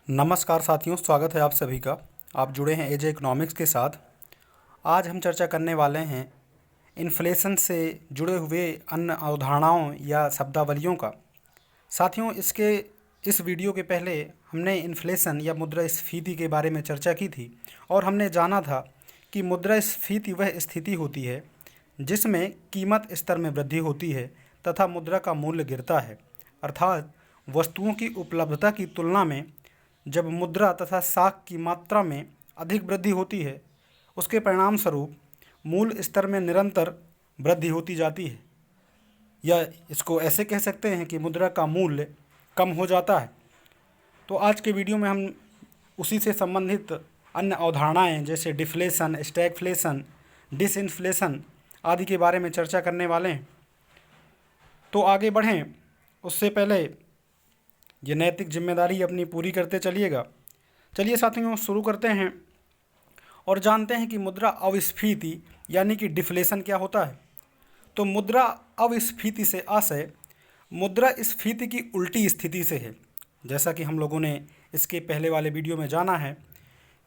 नमस्कार साथियों, स्वागत है आप सभी का। आप जुड़े हैं एजे इकोनॉमिक्स के साथ। आज हम चर्चा करने वाले हैं इन्फ्लेशन से जुड़े हुए अन्य अवधारणाओं या शब्दावलियों का। साथियों, इस वीडियो के पहले हमने इन्फ्लेशन या मुद्रास्फीति के बारे में चर्चा की थी और हमने जाना था कि मुद्रास्फीति वह स्थिति होती है जिसमें कीमत स्तर में वृद्धि होती है तथा मुद्रा का मूल्य गिरता है। अर्थात वस्तुओं की उपलब्धता की तुलना में जब मुद्रा तथा साख की मात्रा में अधिक वृद्धि होती है, उसके परिणाम स्वरूप मूल्य स्तर में निरंतर वृद्धि होती जाती है, या इसको ऐसे कह सकते हैं कि मुद्रा का मूल्य कम हो जाता है। तो आज के वीडियो में हम उसी से संबंधित अन्य अवधारणाएं जैसे डिफ्लेशन, स्टैगफ्लेशन, डिसइन्फ्लेशन आदि के बारे में चर्चा करने वाले हैं। तो आगे बढ़ें उससे पहले ये नैतिक जिम्मेदारी अपनी पूरी करते चलिएगा। चलिए साथियों, शुरू करते हैं और जानते हैं कि मुद्रा अविस्फीति यानी कि डिफ्लेशन क्या होता है। तो मुद्रा अविस्फीति से आशय मुद्रा स्फीति की उल्टी स्थिति से है। जैसा कि हम लोगों ने इसके पहले वाले वीडियो में जाना है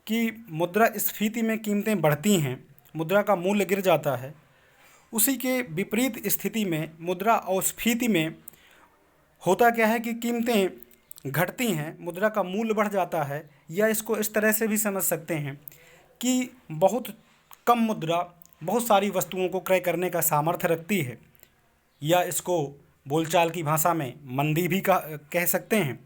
कि मुद्रा स्फीति में कीमतें बढ़ती हैं, मुद्रा का मूल्य गिर जाता है। उसी के विपरीत स्थिति में मुद्रा अस्फीति में होता क्या है कि कीमतें घटती हैं, मुद्रा का मूल्य बढ़ जाता है। या इसको इस तरह से भी समझ सकते हैं कि बहुत कम मुद्रा बहुत सारी वस्तुओं को क्रय करने का सामर्थ्य रखती है, या इसको बोलचाल की भाषा में मंदी भी कह सकते हैं।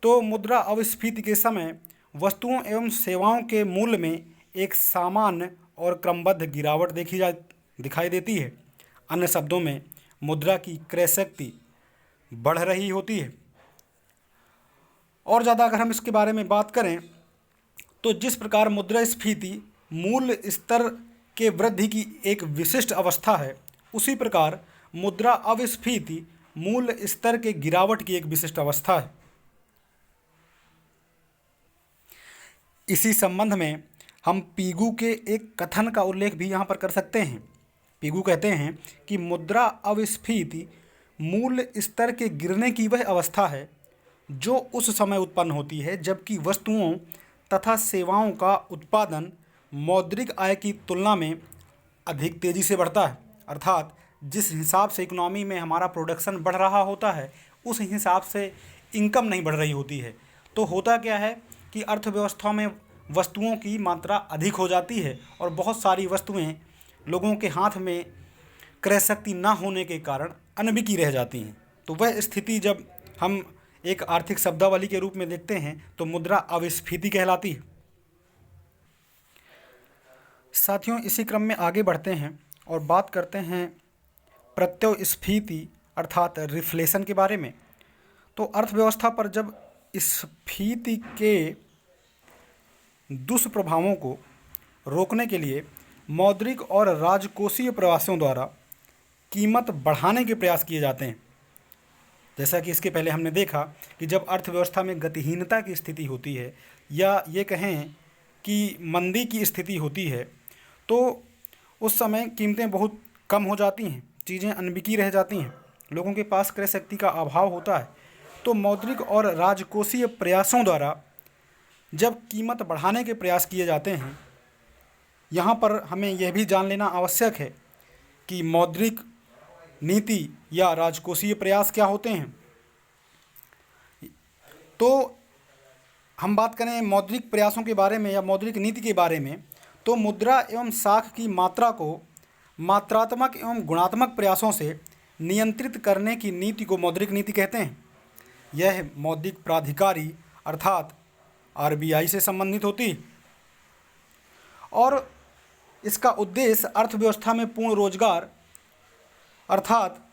तो मुद्रा अविस्फीति के समय वस्तुओं एवं सेवाओं के मूल्य में एक सामान्य और क्रमबद्ध गिरावट दिखाई देती है। अन्य शब्दों में मुद्रा की क्रय शक्ति बढ़ रही होती है। और ज़्यादा अगर हम इसके बारे में बात करें तो जिस प्रकार मुद्रास्फीति मूल्य स्तर के वृद्धि की एक विशिष्ट अवस्था है, उसी प्रकार मुद्रा अविस्फीति मूल्य स्तर के गिरावट की एक विशिष्ट अवस्था है। इसी संबंध में हम पीगू के एक कथन का उल्लेख भी यहाँ पर कर सकते हैं। पीगू कहते हैं कि मुद्रा अविस्फीति मूल्य स्तर के गिरने की वह अवस्था है जो उस समय उत्पन्न होती है जबकि वस्तुओं तथा सेवाओं का उत्पादन मौद्रिक आय की तुलना में अधिक तेज़ी से बढ़ता है। अर्थात जिस हिसाब से इकोनॉमी में हमारा प्रोडक्शन बढ़ रहा होता है, उस हिसाब से इनकम नहीं बढ़ रही होती है। तो होता क्या है कि अर्थव्यवस्था में वस्तुओं की मात्रा अधिक हो जाती है और बहुत सारी वस्तुएं लोगों के हाथ में क्रय शक्ति न होने के कारण अनबिकी रह जाती हैं। तो वह स्थिति जब हम एक आर्थिक शब्दावली के रूप में देखते हैं तो मुद्रा अविस्फीति कहलाती है। साथियों, इसी क्रम में आगे बढ़ते हैं और बात करते हैं प्रत्ययस्फीति अर्थात रिफ्लेशन के बारे में। तो अर्थव्यवस्था पर जब स्फीति के दुष्प्रभावों को रोकने के लिए मौद्रिक और राजकोषीय प्रयासों द्वारा कीमत बढ़ाने के प्रयास किए जाते हैं। जैसा कि इसके पहले हमने देखा कि जब अर्थव्यवस्था में गतिहीनता की स्थिति होती है, या ये कहें कि मंदी की स्थिति होती है, तो उस समय कीमतें बहुत कम हो जाती हैं, चीज़ें अनबिकी रह जाती हैं, लोगों के पास क्रय शक्ति का अभाव होता है। तो मौद्रिक और राजकोषीय प्रयासों द्वारा जब कीमत बढ़ाने के प्रयास किए जाते हैं, यहाँ पर हमें यह भी जान लेना आवश्यक है कि मौद्रिक नीति या राजकोषीय प्रयास क्या होते हैं। तो हम बात करें मौद्रिक प्रयासों के बारे में या मौद्रिक नीति के बारे में, तो मुद्रा एवं साख की मात्रा को मात्रात्मक एवं गुणात्मक प्रयासों से नियंत्रित करने की नीति को मौद्रिक नीति कहते हैं। यह मौद्रिक प्राधिकारी अर्थात आरबीआई से संबंधित होती है और इसका उद्देश्य अर्थव्यवस्था में पूर्ण रोजगार अर्थात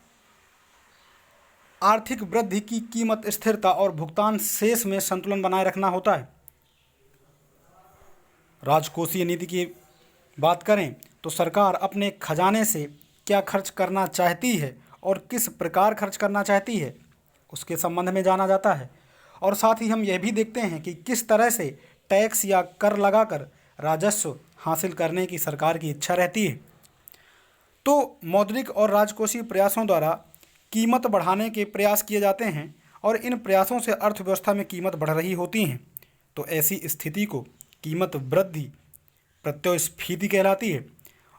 आर्थिक वृद्धि की कीमत स्थिरता और भुगतान शेष में संतुलन बनाए रखना होता है। राजकोषीय नीति की बात करें तो सरकार अपने खजाने से क्या खर्च करना चाहती है और किस प्रकार खर्च करना चाहती है, उसके संबंध में जाना जाता है। और साथ ही हम यह भी देखते हैं कि किस तरह से टैक्स या कर लगाकर राजस्व हासिल करने की सरकार की इच्छा रहती है। तो मौद्रिक और राजकोषीय प्रयासों द्वारा कीमत बढ़ाने के प्रयास किए जाते हैं और इन प्रयासों से अर्थव्यवस्था में कीमत बढ़ रही होती हैं। तो ऐसी स्थिति को कीमत वृद्धि प्रत्यास्फीति कहलाती है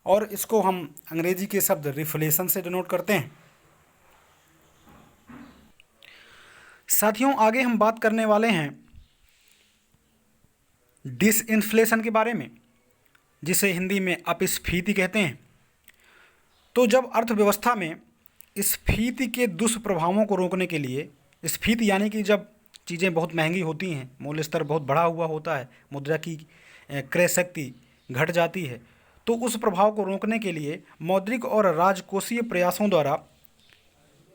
और इसको हम अंग्रेजी के शब्द रिफ्लेशन से डिनोट करते हैं। साथियों, आगे हम बात करने वाले हैं डिसइन्फ्लेशन के बारे में, जिसे हिंदी में अपस्फीति कहते हैं। तो जब अर्थव्यवस्था में स्फीति के दुष्प्रभावों को रोकने के लिए, स्फीति यानी कि जब चीज़ें बहुत महंगी होती हैं, मूल्य स्तर बहुत बढ़ा हुआ होता है, मुद्रा की क्रय शक्ति घट जाती है, तो उस प्रभाव को रोकने के लिए मौद्रिक और राजकोषीय प्रयासों द्वारा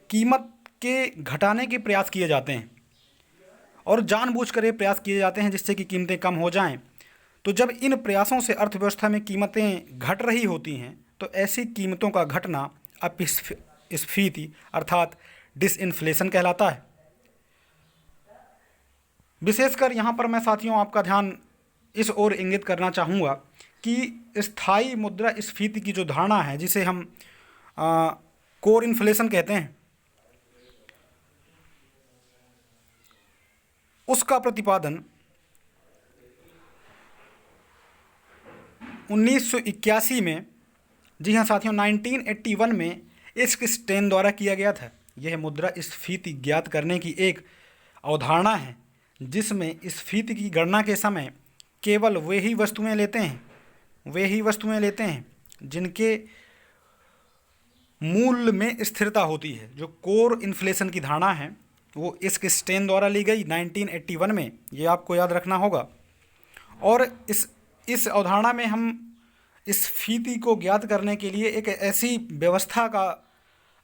कीमत के घटाने के प्रयास किए जाते हैं और जानबूझकर ये प्रयास किए जाते हैं जिससे कि कीमतें कम हो जाएं। तो जब इन प्रयासों से अर्थव्यवस्था में कीमतें घट रही होती हैं तो ऐसी कीमतों का घटना अपस्फीति अर्थात डिसइन्फ्लेशन कहलाता है। विशेषकर यहाँ पर मैं साथियों आपका ध्यान इस ओर इंगित करना चाहूँगा कि स्थायी मुद्रा स्फीति की जो धारणा है, जिसे हम कोर इन्फ्लेशन कहते हैं, उसका प्रतिपादन 1981 में, जी हाँ साथियों, 1981 में इस्क स्टेन द्वारा किया गया था। यह मुद्रा स्फीति ज्ञात करने की एक अवधारणा है जिसमें स्फीति की गणना के समय केवल वे ही वस्तुएं लेते हैं जिनके मूल्य में स्थिरता होती है। जो कोर इन्फ्लेशन की धारणा है वो इस्क स्टेन द्वारा ली गई 1981 में, ये आपको याद रखना होगा। और इस अवधारणा में हम स्फीति को ज्ञात करने के लिए एक ऐसी व्यवस्था का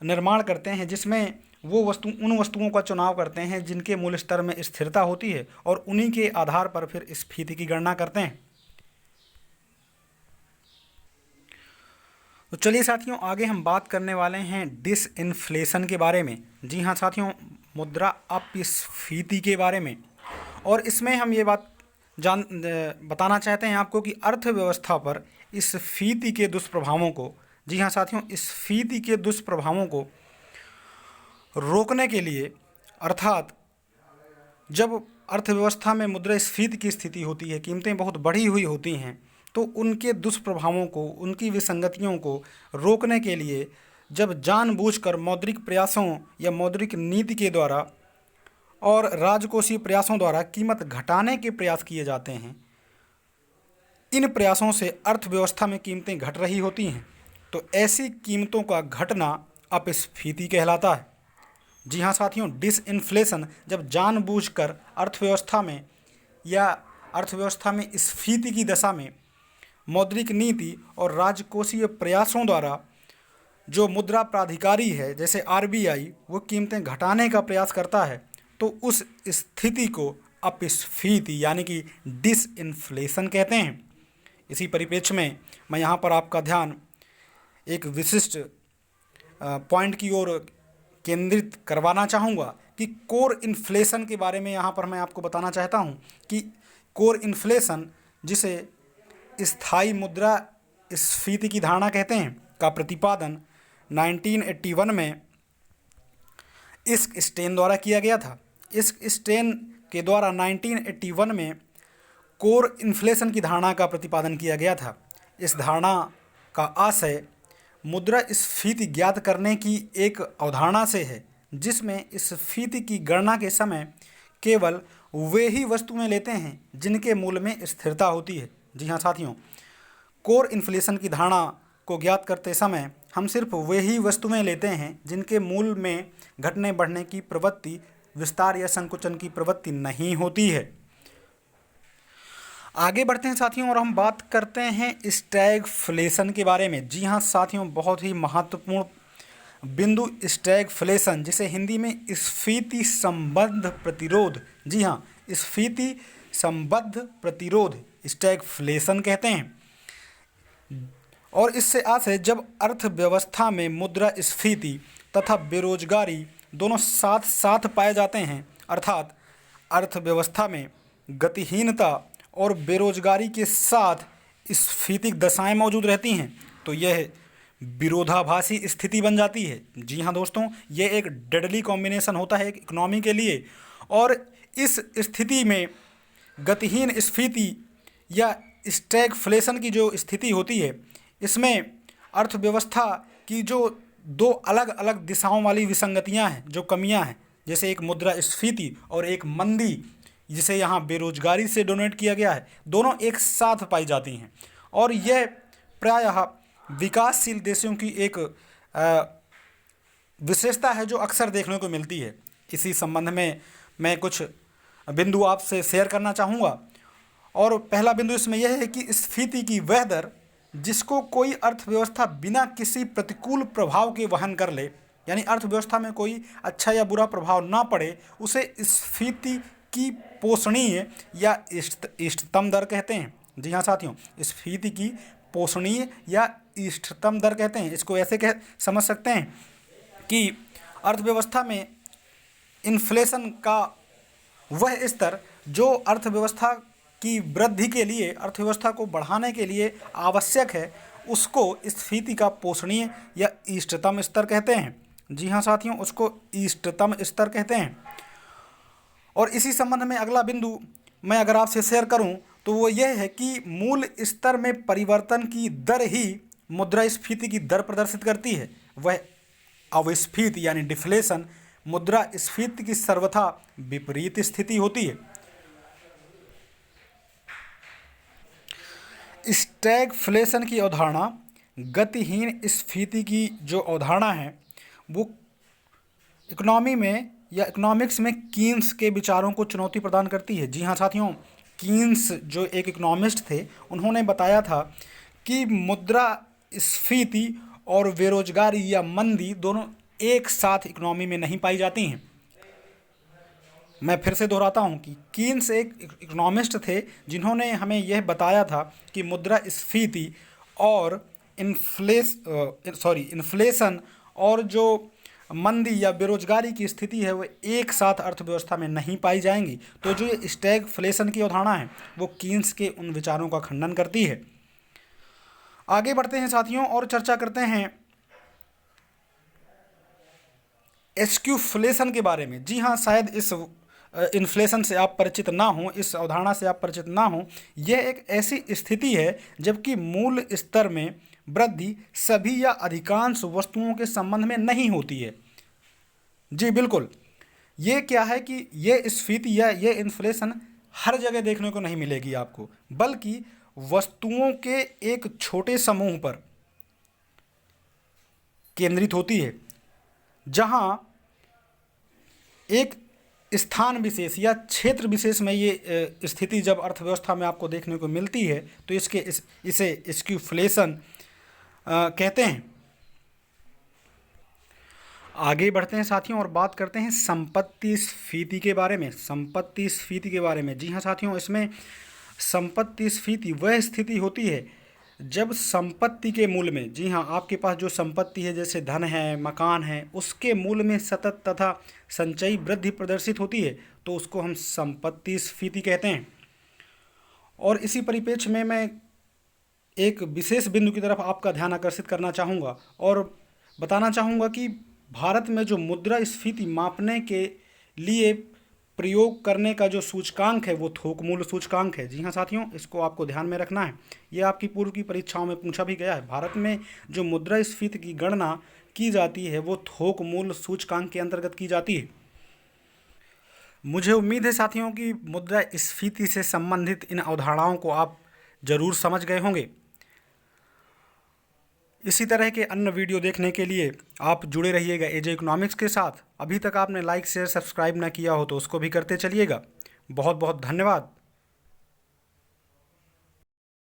निर्माण करते हैं जिसमें वो उन वस्तुओं का चुनाव करते हैं जिनके मूल्य स्तर में स्थिरता होती है और उन्हीं के आधार पर फिर स्फीति की गणना करते हैं। तो चलिए साथियों, आगे हम बात करने वाले हैं डिसइन्फ्लेशन के बारे में। जी हाँ साथियों, मुद्रा अपस्फीति के बारे में। और इसमें हम ये बात बताना चाहते हैं आपको कि अर्थव्यवस्था पर स्फीति के दुष्प्रभावों को, जी हाँ साथियों, स्फीति के दुष्प्रभावों को रोकने के लिए, अर्थात जब अर्थव्यवस्था में मुद्रास्फीति की स्थिति होती है, कीमतें बहुत बढ़ी हुई होती हैं, तो उनके दुष्प्रभावों को, उनकी विसंगतियों को रोकने के लिए जब जानबूझकर मौद्रिक प्रयासों या मौद्रिक नीति के द्वारा और राजकोषीय प्रयासों द्वारा कीमत घटाने के प्रयास किए जाते हैं, इन प्रयासों से अर्थव्यवस्था में कीमतें घट रही होती हैं, तो ऐसी कीमतों का घटना अपस्फीति कहलाता है। जी हाँ साथियों, डिसइन्फ्लेशन जब जानबूझकर अर्थव्यवस्था में स्फीति की दशा में मौद्रिक नीति और राजकोषीय प्रयासों द्वारा जो मुद्रा प्राधिकारी है जैसे आरबीआई, वो कीमतें घटाने का प्रयास करता है, तो उस स्थिति को अपस्फीति यानी कि डिसइन्फ्लेशन कहते हैं। इसी परिप्रेक्ष्य में मैं यहाँ पर आपका ध्यान एक विशिष्ट पॉइंट की ओर केंद्रित करवाना चाहूँगा कि कोर इन्फ्लेशन के बारे में यहाँ पर मैं आपको बताना चाहता हूँ कि कोर इन्फ्लेशन, जिसे स्थायी मुद्रा स्फीति की धारणा कहते हैं, का प्रतिपादन 1981 में इस्क स्टेन द्वारा किया गया था। इस्क स्टेन के द्वारा 1981 में कोर इन्फ्लेशन की धारणा का प्रतिपादन किया गया था। इस धारणा का आशय मुद्रा स्फीति ज्ञात करने की एक अवधारणा से है जिसमें स्फीति की गणना के समय केवल वे ही वस्तुएं लेते हैं जिनके मूल्य में स्थिरता होती है। जी हाँ साथियों, कोर इन्फ्लेशन की धारणा को ज्ञात करते समय हम सिर्फ वे ही वस्तुएं लेते हैं जिनके मूल्य में घटने बढ़ने की प्रवृत्ति, विस्तार या संकुचन की प्रवृत्ति नहीं होती है। आगे बढ़ते हैं साथियों और हम बात करते हैं स्टैगफ्लेशन के बारे में। जी हाँ साथियों, बहुत ही महत्वपूर्ण बिंदु स्टैगफ्लेशन, जिसे हिंदी में स्फीति संबद्ध प्रतिरोध, जी हाँ, स्फीति संबद्ध प्रतिरोध स्टैगफ्लेशन कहते हैं। और इससे आशय जब अर्थव्यवस्था में मुद्रा स्फीति तथा बेरोजगारी दोनों साथ साथ पाए जाते हैं, अर्थात अर्थव्यवस्था में गतिहीनता और बेरोजगारी के साथ स्फीतिक दशाएं मौजूद रहती हैं, तो यह विरोधाभासी स्थिति बन जाती है। जी हाँ दोस्तों, यह एक डेडली कॉम्बिनेशन होता है एक इकोनॉमी के लिए। और इस स्थिति में गतिहीन स्फीति या स्टैगफ्लेशन की जो स्थिति होती है, इसमें अर्थव्यवस्था की जो दो अलग अलग दिशाओं वाली विसंगतियां हैं, जो कमियां हैं, जैसे एक मुद्रास्फीति और एक मंदी, जिसे यहाँ बेरोजगारी से डोनेट किया गया है, दोनों एक साथ पाई जाती हैं। और यह प्रायः विकासशील देशों की एक विशेषता है जो अक्सर देखने को मिलती है। इसी संबंध में मैं कुछ बिंदु आपसे शेयर करना चाहूँगा। और पहला बिंदु इसमें यह है कि स्फीति की वह दर जिसको कोई अर्थव्यवस्था बिना किसी प्रतिकूल प्रभाव के वहन कर ले, यानी अर्थव्यवस्था में कोई अच्छा या बुरा प्रभाव ना पड़े, उसे स्फीति की पोषणीय या इष्टतम दर कहते हैं। जी हाँ साथियों, स्फीति की पोषणीय या इष्टतम दर कहते हैं। इसको ऐसे समझ सकते हैं कि अर्थव्यवस्था में इन्फ्लेशन का वह स्तर जो अर्थव्यवस्था की वृद्धि के लिए, अर्थव्यवस्था को बढ़ाने के लिए आवश्यक है, उसको स्फीति का पोषणीय या इष्टतम स्तर कहते हैं। जी हाँ साथियों, उसको इष्टतम स्तर कहते हैं। और इसी संबंध में अगला बिंदु मैं अगर आपसे शेयर करूं तो वो यह है कि मूल स्तर में परिवर्तन की दर ही मुद्रास्फीति की दर प्रदर्शित करती है। वह अवस्फीति यानी डिफ्लेशन मुद्रास्फीति की सर्वथा विपरीत स्थिति होती है। स्टैगफ्लेशन की अवधारणा, गतिहीन स्फीति की जो अवधारणा है, वो इकोनॉमी में या इकोनॉमिक्स में कीन्स के विचारों को चुनौती प्रदान करती है। जी हाँ साथियों, कीन्स जो एक इकोनॉमिस्ट थे, उन्होंने बताया था कि मुद्रास्फीति और बेरोजगारी या मंदी दोनों एक साथ इकोनॉमी में नहीं पाई जाती हैं। मैं फिर से दोहराता हूँ कि कीन्स एक इकोनॉमिस्ट थे जिन्होंने हमें यह बताया था कि मुद्रास्फीति और इन्फ्लेशन और जो मंदी या बेरोजगारी की स्थिति है वो एक साथ अर्थव्यवस्था में नहीं पाई जाएंगी। तो जो ये स्टैगफ्लेशन की अवधारणा है वो कीन्स के उन विचारों का खंडन करती है। आगे बढ़ते हैं साथियों और चर्चा करते हैं एस्क्यूफ्लेशन के बारे में। जी हाँ, शायद इस इन्फ्लेशन से आप परिचित ना हो, इस अवधारणा से आप परिचित ना हो। यह एक ऐसी स्थिति है जबकि मूल स्तर में वृद्धि सभी या अधिकांश वस्तुओं के संबंध में नहीं होती है। जी बिल्कुल, ये क्या है कि ये स्फीति या ये इन्फ्लेशन हर जगह देखने को नहीं मिलेगी आपको, बल्कि वस्तुओं के एक छोटे समूह पर केंद्रित होती है, जहां एक स्थान विशेष या क्षेत्र विशेष में ये स्थिति जब अर्थव्यवस्था में आपको देखने को मिलती है तो इसे स्क्यूफ्लेशन कहते हैं। आगे बढ़ते हैं साथियों और बात करते हैं संपत्ति स्फीति के बारे में। संपत्ति स्फीति के बारे में, जी हाँ साथियों, इसमें संपत्ति स्फीति वह स्थिति होती है जब संपत्ति के मूल्य में, जी हाँ, आपके पास जो संपत्ति है जैसे धन है, मकान है, उसके मूल्य में सतत तथा संचयी वृद्धि प्रदर्शित होती है, तो उसको हम संपत्ति स्फीति कहते हैं। और इसी परिप्रेक्ष्य में मैं एक विशेष बिंदु की तरफ आपका ध्यान आकर्षित करना चाहूँगा और बताना चाहूँगा कि भारत में जो मुद्रास्फीति मापने के लिए प्रयोग करने का जो सूचकांक है वो थोक मूल्य सूचकांक है। जी हाँ साथियों, इसको आपको ध्यान में रखना है। ये आपकी पूर्व की परीक्षाओं में पूछा भी गया है। भारत में जो मुद्रास्फीति की गणना की जाती है वो थोक मूल्य सूचकांक के अंतर्गत की जाती है। मुझे उम्मीद है साथियों कि मुद्रास्फीति से संबंधित इन अवधारणाओं को आप जरूर समझ गए होंगे। इसी तरह के अन्य वीडियो देखने के लिए आप जुड़े रहिएगा एजे इकोनॉमिक्स के साथ। अभी तक आपने लाइक शेयर सब्सक्राइब ना किया हो तो उसको भी करते चलिएगा। बहुत बहुत धन्यवाद।